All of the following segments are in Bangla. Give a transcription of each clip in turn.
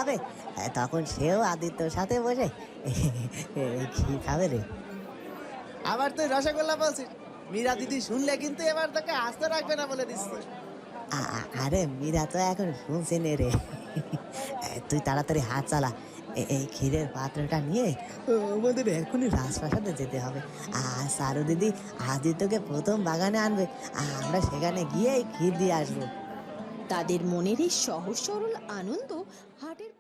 হবে, তখন সেও আদিত্যর সাথে বসে ক্ষীর খাবে রে। আবার তুই রসগোল্লা বলছিস? মীরা দিদি শুনলে কিন্তু এবার তোকে আস্ত রাখবে না বলে দিচ্ছি। আরে মীরা তো এখন শুনছে নে রে। তুই তাড়াতাড়ি হাত চালা, এই ক্ষীরের পাত্রটা নিয়ে আমাদের এখনই রাজপ্রাসাদে যেতে হবে। আর সারু দিদি আদিত্যকে প্রথম বাগানে আনবে, আমরা সেখানে গিয়ে এই ক্ষীর দিয়ে আসবো। তাদের মনের এই সহজ সরল আনন্দ হাটের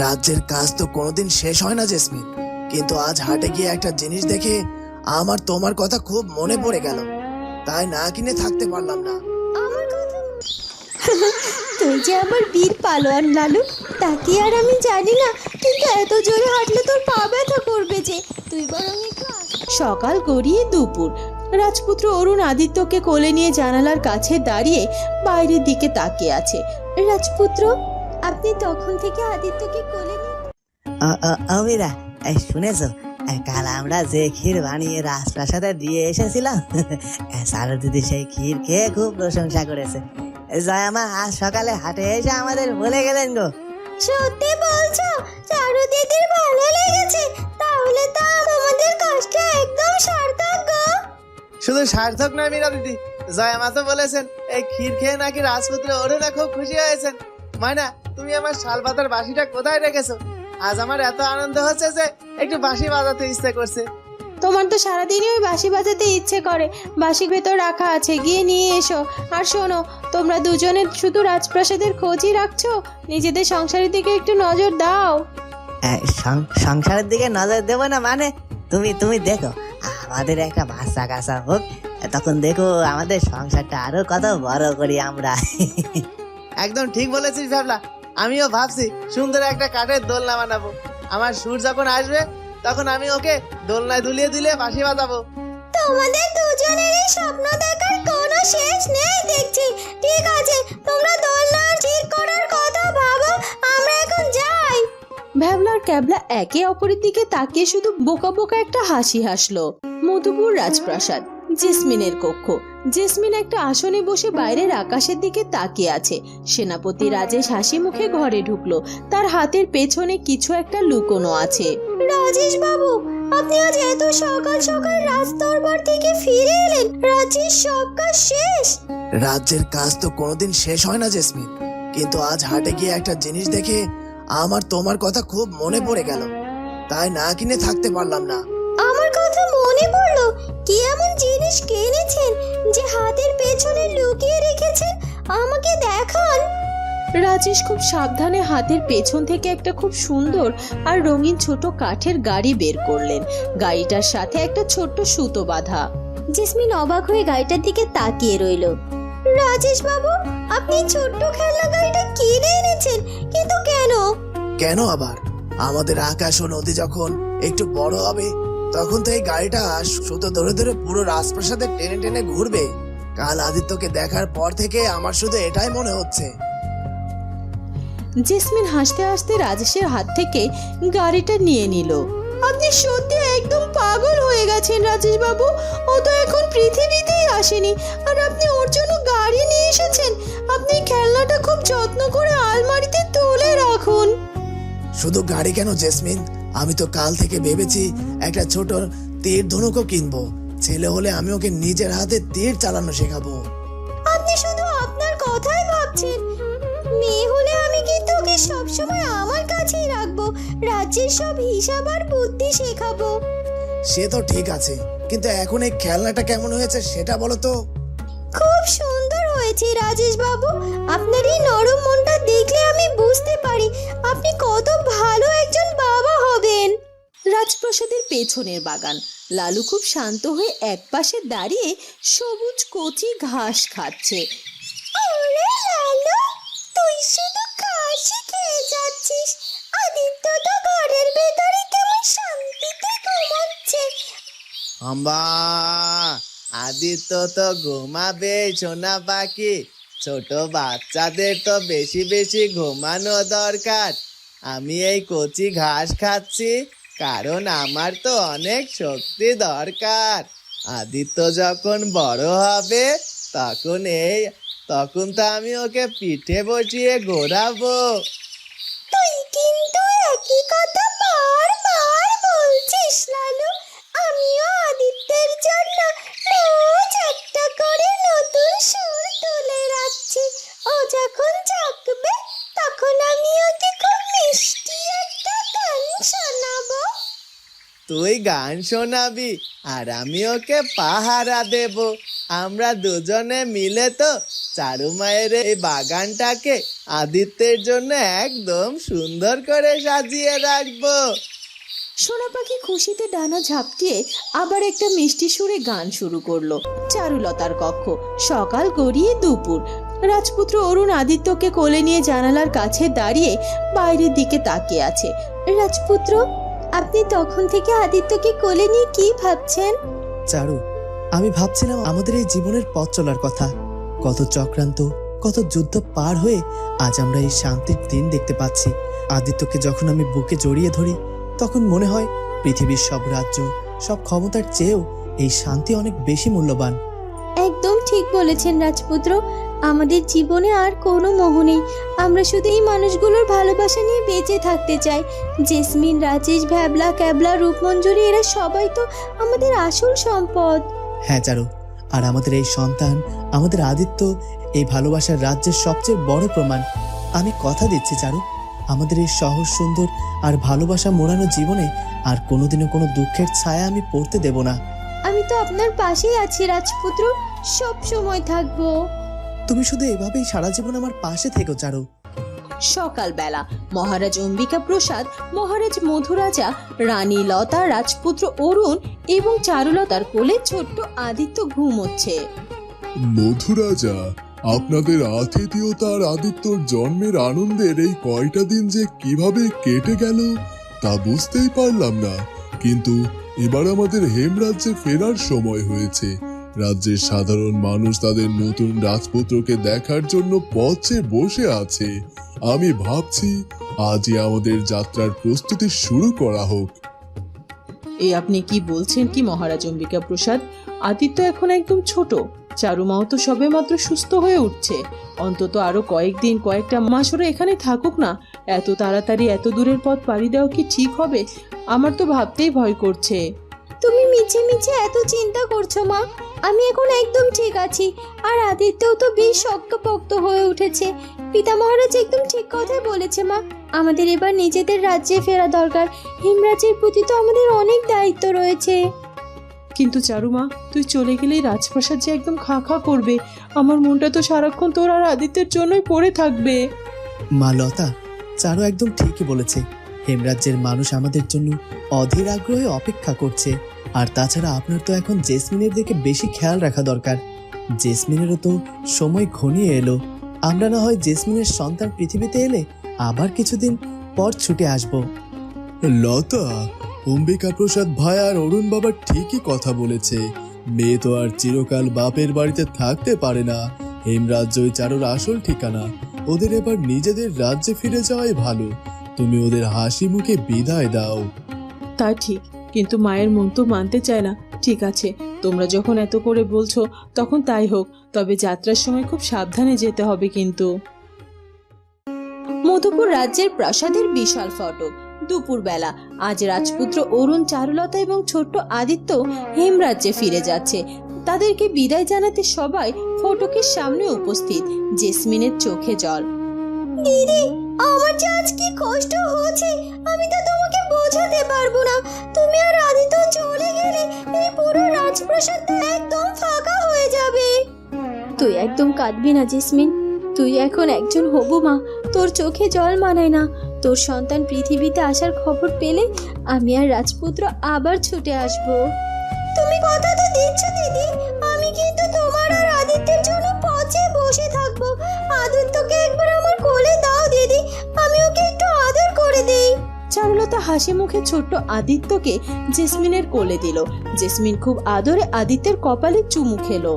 রাজ্যের কাজ তো কোনোদিন শেষ হয় না জেসমিন, কিন্তু আজ হাটে গিয়ে একটা জিনিস দেখে আমার তোমার কথা খুব মনে পড়ে গেল, তাই না কিনে থাকতে পারলাম না। আমার কথা তুই যে আমার বীর পালোয়ান লালু, তা কি আর আমি জানি না, কিন্তু এত জোরে হাঁটলে তোর পা ব্যথা করবে যে, তুই বরং একটু সকাল গড়িয়ে দুপুর। রাজপুত্র অরুণ আদিত্যকে কোলে নিয়ে জানালার কাছে দাঁড়িয়ে বাইরের দিকে তাকিয়ে আছে। রাজপুত্র, আপনি তখন থেকে আদিত্যকে কোলে নিয়ে অমিরা, শুনেছো কাল আমরা যে ক্ষীর বানিয়ে রাজপ্রাসাদে দিয়ে এসেছিলাম, সারু দিদি সেই ক্ষীর খেয়ে খুব প্রশংসা করেছে। জয়ামা আজ সকালে হাটে এসে আমাদের বলে গেলেন গো। সত্যি বলছো? চারু দিদির ভালো লেগেছে? তাহলে তো আমাদের কষ্ট একদম সার্থক গো। শুধু সার্থক নয় মীরা দিদি, জয়া মা তো বলেছেন এই ক্ষীর খেয়ে নাকি রাজপুত্র অরুণা খুব খুশি হয়েছেন। মায়না, তুমি আমার শালপাতার বাঁশিটা কোথায় রেখেছো? আজ আমার এত আনন্দ হচ্ছে যে একটু বাঁশি বাজাতে ইচ্ছে করছে। তোমার তো সারাদিনই ওই বাঁশি বাজাতে ইচ্ছে করে, বাঁশি ভেতর রাখা আছে, গিয়ে নিয়ে এসো। আর শোনো, তোমরা দুজনে শুধু রাজপ্রাসাদের খোঁজই রাখছো, নিজেদের সংসারের দিকে একটু নজর দাও। সংসারের দিকে নজর দেবো না মানে? তুমি দেখো আমাদের একটা বাচ্চা কাচ্চা হোক, তখন দেখো আমাদের সংসারটা আরো কত বড় করি আমরা। একদম ঠিক বলেছিস ভাবলা, আমিও ভাবছি সুন্দর একটা কাঠের দোলনা বানাবো। আমার সুর যখন আসবে তখন আমি ওকে দোলনায় দুলিয়ে দুলিয়ে বাঁশি বাজাবো। তোমাদের দুজনেরই স্বপ্ন দেখার কোনো শেষ নেই দেখছি। ঠিক আছে, তোমরা দোলনা ঠিক করার কথা ভাবো, আমরা এখন যাই। ভ্যাবলা আর ক্যাবলা একে অপরের দিকে তাকিয়ে শুধু বোকা বোকা একটা হাসি হাসলো। মধুপুর রাজপ্রাসাদ, জেসমিনের কক্ষ। জেসমিন একটা আসনে বসে বাইরের আকাশের দিকে তাকিয়ে আছে। সেনাপতি রাজেশ হাসি মুখে ঘরে ঢুকলো, তার হাতের পেছনে কিছু একটা লুকোনো আছে। রাজেশ বাবু, আপনি আজ এত সকাল সকাল রাজদরবার থেকে ফিরে এলেন? রাজ্যের সব কাজ শেষ? রাজ্যের কাজ তো কোনোদিন শেষ হয় না জেসমিন, কিন্তু আজ হাটে গিয়ে একটা জিনিস দেখে আমার তোমার কথা খুব মনে পড়ে গেল, তাই না কিনে থাকতে পারলাম না। আমার কথা মনে পড়লো? কি এমন জিনিস কিনেছেন যে হাতের পেছনে লুকিয়ে রেখেছেন? আমাকে দেখান। রাজেশ খুব সাবধানে হাতের পেছন থেকে একটা খুব সুন্দর আর রঙিন ছোট কাঠের গাড়ি বের করলেন। গাড়িটার সাথে একটা ছোট্ট সুতো বাঁধা। জেসমিন অবাক হয়ে গাড়িটার দিকে তাকিয়ে রইল। রাজেশ বাবু, আপনি ছোট্ট খেলনা গাড়িটা কিনে এনেছেন, কিন্তু কেন? কেন আবার? আমাদের আকাশ ও নদী যখন একটু বড় হবে তখন তো এই গাড়িটা সুতো ধরে ধরে পুরো রাজপ্রাসাদে টেনে টেনে ঘুরবে। কাল আদিত্যকে দেখার পর থেকে আমার শুধু এটাই মনে হচ্ছে। জেসমিন হাসতে হাসতে রাজেশের হাত থেকে গাড়িটা নিয়ে নিল। আপনি সত্যি একদম পাগল হয়ে গেছেন রাজেশ বাবু, ও তো এখন পৃথিবীতেই আসেনি, আর আপনি ওর জন্য গাড়ি নিয়ে এসেছেন। আপনি খেলনাটা খুব যত্ন করে আলমারিতে তুলে রাখুন। শুধু গাড়ি কেন জেসমিন, আমি তো কাল থেকে ভেবেছি একটা ছোট তীর ধনুকও কিনবো। ছেলে হলে আমি ওকে নিজের হাতে তীর চালানো শেখাবো। আপনি শুধু আপনার কথাই ভাবছেন। মেয়ে হলে আমি কিন্তু ওকে সবসময় আমার কাছেই রাখবো, রাজ্যের সব হিসাব আর বুদ্ধি শেখাবো। সে তো ঠিক আছে, কিন্তু এখন এই খেলনাটা কেমন হয়েছে সেটা বলো তো। খুব সুন্দর হয়েছে রাজেশ বাবু, আপনার এই নরম মনটা দেখলে আমি বুঝতে পারি আপনি কত ভালো একজন বাবা হবেন। রাজপ্রাসাদের পেছনের বাগান। লালু খুব শান্ত হয়ে একপাশে দাঁড়িয়ে সবুজ কচি ঘাস খাচ্ছে। ওরে লালু, তুই শুধু ঘাসই খেয়ে যাচ্ছিস। আদিত্য তো ঘরের ভেতরে কেমন শান্তিতে ঘুমাচ্ছে। আম্বা, আদিত্য তো ঘুমাবে সোনা পাখি। ছোট বাচ্চাদের তো বেশি বেশি ঘুমানো দরকার। আমি এই কচি ঘাস খাচ্ছি কারণ আমার তো অনেক শক্তি দরকার। আদিত্য যখন বড় হবে তখন তো আমি ওকে পিঠে বসিয়ে ঘোরাবো। তুই কিন্তু তুই গান শোনাবি আর আমি ওকে পাহারা দেব। আমরা দুজনে মিলে তো চারু মায়ের এই বাগানটাকে আদিত্যের জন্য একদম সুন্দর করে সাজিয়ে রাখবো। সোনা পাখি খুশিতে ডানা ঝাপটিয়ে আবার একটা মিষ্টি সুরে গান শুরু করলো। চারুলতার কক্ষ। সকাল গড়িয়ে দুপুর। রাজপুত্র অরুণ আদিত্যকে কোলে নিয়ে জানালার কাছে দাঁড়িয়ে বাইরের দিকে তাকিয়ে আছে। রাজপুত্র, আপনি তখন থেকে আদিত্যকে কোলে নিয়ে কি ভাবছেন? চারু, আমি ভাবছিলাম আমাদের এই জীবনের পথ চলার কথা। কত চক্রান্ত, কত যুদ্ধ পার হয়ে আজ আমরা এই শান্তির দিন দেখতে পাচ্ছি। আদিত্যকে যখন আমি বুকে জড়িয়ে ধরি তখন মনে হয় পৃথিবীর সব রাজ্য, সব ক্ষমতার চেয়েও এই শান্তি অনেক বেশি মূল্যবান। একদম ঠিক বলেছেন রাজপুত্র। আমাদের জীবনে আর কোনো মোহ নেই। আমরা শুধু এই মানুষগুলোর ভালোবাসা নিয়ে বেঁচে থাকতে চাই। জেসমিন, রাজেশ, ভ্যাবলা, ক্যাবলা, রূপমঞ্জুরি, এরা সবাই তো আমাদের আসল সম্পদ। হ্যাঁ চারু, আর আমাদের এই সন্তান, আমাদের আদিত্য এই ভালোবাসার রাজ্যের সবচেয়ে বড় প্রমাণ। আমি কথা দিচ্ছি চারু, আমাদের এই সহজ সুন্দর আর ভালোবাসা মোড়ানো জীবনে আর কোনোদিনও কোনো দুঃখের ছায়া আমি পড়তে দেব না। আমি তো আপনার পাশেই আছি রাজপুত্র, সব সময় থাকবো। তুমি শুধু এভাবেই সারা জীবন আমার পাশে থেকো চারু। সকালবেলা মহারাজ অম্বিকা প্রসাদ, মহারাজ মধুরাজা, রানী লতা, রাজপুত্র অরুণ এবং চারুলতার কোলে ছোট্ট আদিত্য ঘুমোচ্ছে। মধুরাজা, আপনাদের আতিথেয়তার আদিত্যর জন্মের আনন্দের এই কয়টা দিন যে কিভাবে কেটে গেল তা বুঝতেই পারলাম না। কিন্তু এবার আমাদের হেমরাজ্যে ফেরার সময় হয়েছে। রাজ্যের সাধারণ মানুষ তাদের নতুন রাজপুত্রকে দেখার জন্য পথে বসে আছে। আমি ভাবছি আজই আমাদের যাত্রার প্রস্তুতি শুরু করা হোক। এই আপনি কি বলছেন কি মহারাজ অম্বিকা প্রসাদ? আদিত্য এখন একদম ছোট। চারুমাও তো সবে মাত্র সুস্থ হয়ে উঠছে। অন্তত আরো কয়েকদিন, কয়েকটা মাস ওরা এখানে থাকুক না। এত তাড়াতাড়ি এত দূরের পথ পাড়ি দেওয়া কি ঠিক হবে? আমার তো ভাবতেই ভয় করছে। তুমি মিছে মিছে এত চিন্তা করছো মা। আমি এখন একদম ঠিক আছি। আর আদিত্যও তো বেশ শক্তপোক্ত হয়ে উঠেছে। পিতা মহারাজ একদম ঠিক কথাই বলেছে মা। আমাদের এবার নিজেদের রাজ্যে ফেরা দরকার। হিমরাজের প্রতি তো আমাদের অনেক দায়িত্ব রয়েছে। কিন্তু চারুমা, তুই চলে গেলেই রাজপ্রাসাদ যে একদম খা খা করবে। আমার মনটা তো সারাক্ষণ তোর আর আদিত্যের জন্যই পড়ে থাকবে। মা লতা, চারু একদম ঠিকই বলেছে। হেমরাজ্যের মানুষ আমাদের জন্য অধীর আগ্রহে অপেক্ষা করছে। আর তাছাড়া আপনার তো এখন জেসমিনের দিকে বেশি খেয়াল রাখা দরকার। জেসমিনেরও তো সময় ঘনিয়ে এলো। আমরা না হয় জেসমিনের সন্তান পৃথিবীতে এলে আবার কিছুদিন পর ছুটে আসব। লতা, অম্বিকা প্রসাদ ভাই আর অরুণ বাবা ঠিকই কথা বলেছে। মেয়ে তো আর চিরকাল বাপের বাড়িতে থাকতে পারে না। হেমরাজ্যই চারুর আসল ঠিকানা। ওদের এবার নিজেদের রাজ্যে ফিরে যাওয়াই ভালো। তুমি ওদের হাসি মুখে বিদায় দাও। তা ঠিক, কিন্তু মায়ের মন তো মানতে চায় না। ঠিক আছে, তোমরা যখন এত করে বলছো তখন তাই হোক। তবে যাত্রার সময় খুব সাবধানে যেতে হবে কিন্তু। মধুপুর রাজ্যের প্রাসাদের বিশাল ফটক। দুপুরবেলা। আজ রাজপুত্র অরুণ, চারুলতা এবং ছোট্ট আদিত্য হেমরাজ্যে ফিরে যাচ্ছে। তাদেরকে বিদায় জানাতে সবাই ফটকের সামনে উপস্থিত। জেসমিনের চোখে জল। দিদি, আমার যে আজ কি কষ্ট হচ্ছে আমি তো তোমাকে বোঝাতে পারবো না। তুমি আর আদিত্য চলে গেলে এই পুরো রাজপ্রাসাদটা একদম ফাঁকা হয়ে যাবে। তুই একদম কাঁদবি না জেসমিন। তুই এখন একজন হবু মা। তোর চোখে জল মানায় না। তোর সন্তান পৃথিবীতে আসার খবর পেলে আমি আর রাজপুত্র আবার ছুটে আসব। তুমি কথা তো দিচ্ছ দিদি। আমি কিন্তু তোমার আর আদিত্যের জন্য পথে বসে থাকবো। আদিত্যকে একবার আমার কোলে দাও দিদি, আমি ওকে একটু আদর করে দেই। চারুলতা হাসি মুখে ছোট্ট আদিত্যকে জেসমিনের কোলে দিল। জেসমিন খুব আদরে আদিত্যের কপালে চুমু খেলো।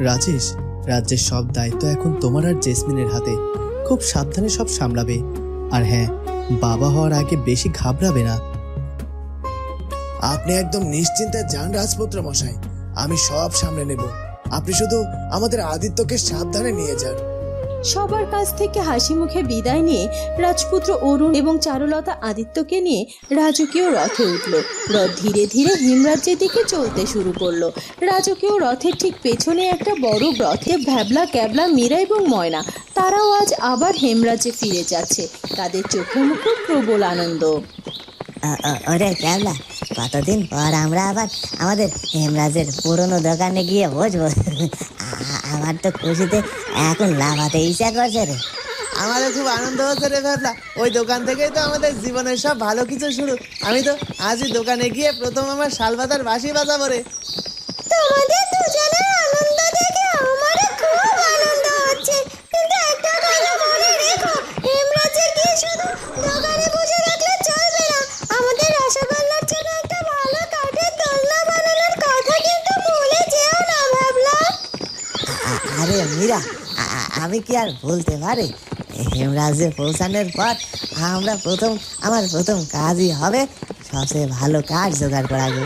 রাজেশ, রাজ্যের সব দায়িত্ব এখন তোমার আর জেসমিনের হাতে। খুব সাবধানে সব সামলাবে। আর হ্যাঁ, বাবা হওয়ার আগে বেশি ঘাবড়াবে না। আপনি একদম নিশ্চিন্তে যান রাজপুত্র মশাই, আমি সব সামলে নেব। আপনি শুধু আমাদের আদিত্যকে সাবধানে নিয়ে যান। সবার কাছ থেকে হাসি মুখে বিদায় নিয়ে রাজপুত্র অরুণ এবং চারুলতা আদিত্যকে নিয়ে রাজকীয় রথে উঠল। রথ ধীরে ধীরে হিমরাজ্যের দিকে চলতে শুরু করলো। রাজকীয় রথের ঠিক পেছনে একটা বড় রথে ভ্যাবলা, ক্যাবলা, মীরা এবং ময়না, তারাও আজ আবার হেমরাজ্যে ফিরে যাচ্ছে। তাদের চোখে মুখে প্রবল আনন্দ। ওরে ক্যাবলা, কতদিন পর আমরা আবার আমাদের হেমরাজের পুরনো দোকানে গিয়ে বসবো। আমার তো খুশিতে এখন লাফাতে ইচ্ছা করছে রে। আমারও খুব আনন্দ হচ্ছে রে ভ্যাবলা। ওই দোকান থেকেই তো আমাদের জীবনের সব ভালো কিছু শুরু। আমি তো আজই দোকানে গিয়ে প্রথম আমার শালপাতার বাঁশি বাজাবো রে। তোমাদের দুজনের আনন্দ দেখে আমারও খুব আনন্দ হচ্ছে, কিন্তু একটা কথা মনে রেখো, হেমরাজে গিয়ে শুধু দোকানে বসে রাখলে চলবে না। আমাদের রসগোল্লার জন্য একটা ভালো কাঠের দোলনা বানানোর কথা কিন্তু ভুলে যেও না ভাবলা। আরে মীরা, আমি কি আর বলতে পারি? হেমরাজে পৌঁছানোর পর আমার প্রথম কাজই হবে সবচেয়ে ভালো কাঠ জোগাড় করা গো।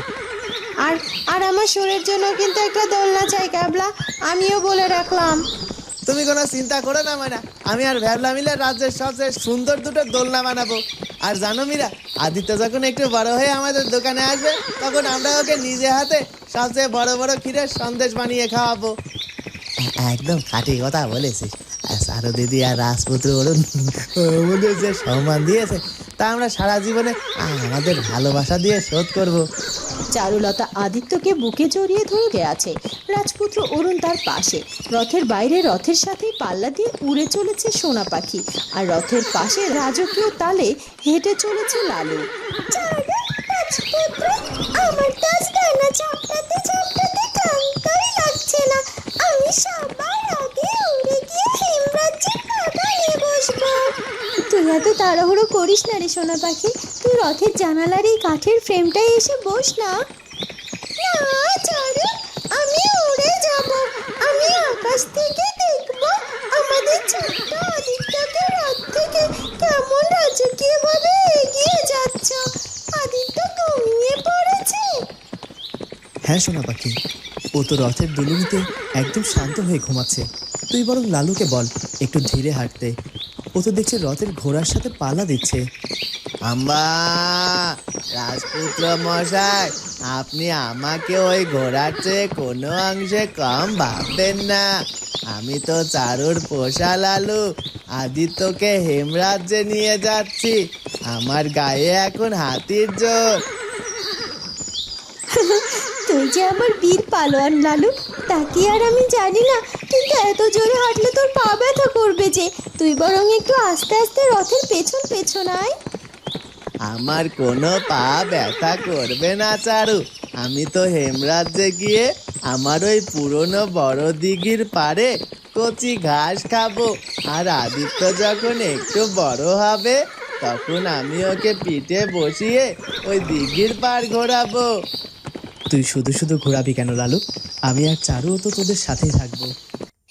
আর আর আমার শরীরের জন্য কিন্তু একটা দোলনা চাই ক্যাবলা, আমিও বলে রাখলাম। তুমি কোনো চিন্তা করো না ময়না, আমি আর ভ্যাবলা মিলে রাজ্যের সবচেয়ে সুন্দর দুটো দোলনা বানাবো। আর জানো মীরা, আদিত্য যখন একটু বড় হয়ে আমাদের দোকানে আসবে, তখন আমরা ওকে নিজে হাতে সবচেয়ে বড় বড় ক্ষীরের সন্দেশ বানিয়ে খাওয়াবো। একদম খাঁটি কথা বলেছিস। আর সারু দিদি আর রাজপুত্র অরুণ আমাদের যে সম্মান দিয়েছে, তা আমরা সারা জীবনে আমাদের ভালোবাসা দিয়ে শোধ করব। চারুলতা আদিত্যকে বুকে জড়িয়ে ধরে আছে, রাজপুত্র অরুণ তার পাশে। রথের বাইরে রথের সাথেই পাল্লা দিয়ে উড়ে চলেছে সোনা পাখি, আর রথের পাশে রাজকীয় তালে হেঁটে চলেছে লালু। রাজপুত্র, আমার তো আজ ডানা ঝাপটাতে ঝাপটাতে ক্লান্তই লাগছে না। আমি সবার আগে উড়ে গিয়ে হেমরাজ্যের বাগানে বসবো। তুই এত তাড়াহুড়ো করিস না রে সোনা পাখি, তুই রথের জানালার এই কাঠের ফ্রেমটাই এসে বস না। না চারু, আমি উড়ে যাব। আমি আকাশ থেকে দেখব আমাদের ছোট্ট আদিত্যকে রথ থেকে কেমন রাজকীয়ভাবে এগিয়ে যাচ্ছ। আদিত্য ঘুমিয়ে পড়েছে। হ্যাঁ সোনা পাখি, ও তো রথের দুলুনিতে একদম শান্ত হয়ে ঘুমাচ্ছে। তুই বরং লালুকে বল একটু ধীরে হাঁটতে। ও তো দেখছি রথের ঘোড়ার সাথে পালা দিচ্ছে। আম্মা, রাজপুত্র মশাই, আপনি আমাকে ওই ঘোড়ার চেয়ে কোনো অংশে কম ভাববেন না। আমি তো চারুর পোষা লালু, আদিত্যকে হেমরাজ্যে নিয়ে যাচ্ছি। আমার গায়ে এখন হাতির জোর। তুই যে আমার বীর পালোয়ান লালু, তা কি আর আমি জানি না, কিন্তু এত জোরে হাঁটলে তোর পা ব্যথা করবে যে। তুই বরং একটু আস্তে আস্তে রথের পেছন পেছন আয়। আমার কোনো পা ব্যথা করবে না চারু। আমি তো হেমরাজ্যে গিয়ে আমার ওই পুরনো বড় দিঘির পাড়ে কচি ঘাস খাবো। আর আদিত্য যখন একটু বড় হবে, তখন আমি ওকে পিঠে বসিয়ে ওই দিঘির পাড় ঘোরাবো। তুই শুধু শুধু ঘোরাবি কেন লালু? আমি আর চারুও তো তোদের সাথেই থাকবো।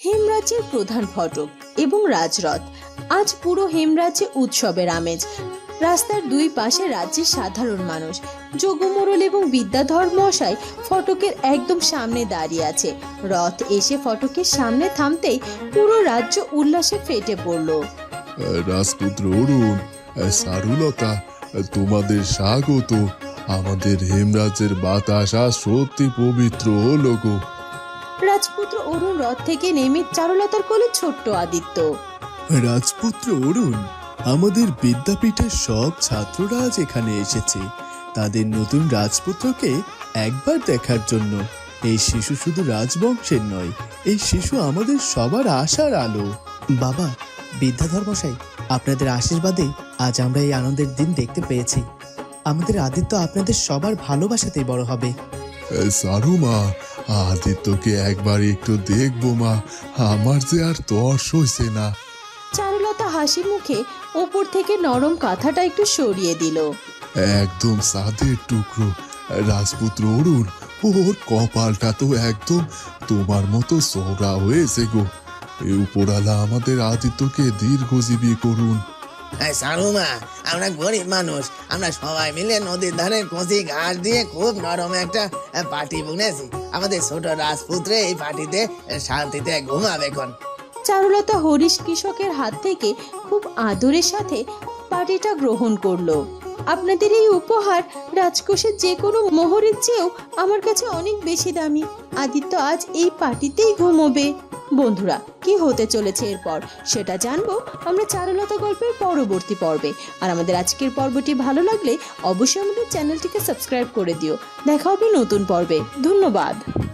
হেমরাজ্যের প্রধান ফটক এবং রাজরথ। আজ পুরো হেমরাজ্যে উৎসবের আমেজ। রাস্তার দুই পাশে রাজ্যের সাধারণ মানুষ। যোগমোড়ল এবং বিদ্যাধর মশাই ফটকের একদম সামনে দাঁড়িয়ে আছে। রথ এসে ফটকের সামনে থামতেই পুরো রাজ্য উল্লাসে ফেটে পড়ল। রাজপুত্র অরুণ, সারুলতা, তোমাদের স্বাগত। আমাদের হেমরাজের বাতাস আজ সত্যি পবিত্র হলো গো। রাজপুত্র অরুণ রথ থেকে নেমে চারুলতার কোলে ছোট্ট আদিত্য। রাজপুত্র অরুণ, আমাদের বিদ্যাপীঠের সব ছাত্ররা আজ এখানে এসেছে তাদের নতুন রাজপুত্রকে একবার দেখার জন্য। এই শিশু শুধু রাজবংশের নয়, এই শিশু আমাদের সবার আশার আলো। বাবা, বিদ্যাধর মশাই, আপনাদের আশীর্বাদে আজ আমরা এই আনন্দের দিন দেখতে পেয়েছি। আমাদের আদিত্য আপনাদের সবার ভালোবাসাতেই বড় হবে। সারু মা, আদিত্যকে একবার একটু দেখবো মা, আমার যে আর তর সইছে না। চারুলতা হাসি মুখে উপর থেকে নরম কাঁথাটা একটু সরিয়ে দিল। একদম সাধের টুকরো। রাজপুত্র অরুণ, ওর কপালটা তো একদম তোমার মতো সোহরা হয়েছে গো। এ উপরালা আমাদের আদিত্যকে দীর্ঘজীবী করুন। সারুমা, আমরা গরিব মানুষ, আমরা সবাই মিলে নদীর ধারে কচি ঘাস দিয়ে খুব নরম একটা পাটি বুনেছি। আমাদের ছোট রাজপুত্র এই পাটিতে শান্তিতে ঘুমাবে এখন। চারুলতা হরিশ কৃষকের হাত থেকে খুব আদরের সাথে পাটিটা গ্রহণ করলো। আপনাদের এই উপহার রাজকোষের যে কোনো মোহরের চেয়েও আমার কাছে অনেক বেশি দামি। আদিত্য আজ এই পাটিতেই ঘুমোবে। বন্ধুরা কি হতে চলেছে এরপর সেটা জানবো আমরা চারুলতা গল্পের পরবর্তী পর্বে। আর আমাদের আজকের পর্বটি ভালো লাগলে অবশ্যই আমাদের চ্যানেলটিকে সাবস্ক্রাইব করে দিও। দেখা হবে নতুন পর্বে। ধন্যবাদ।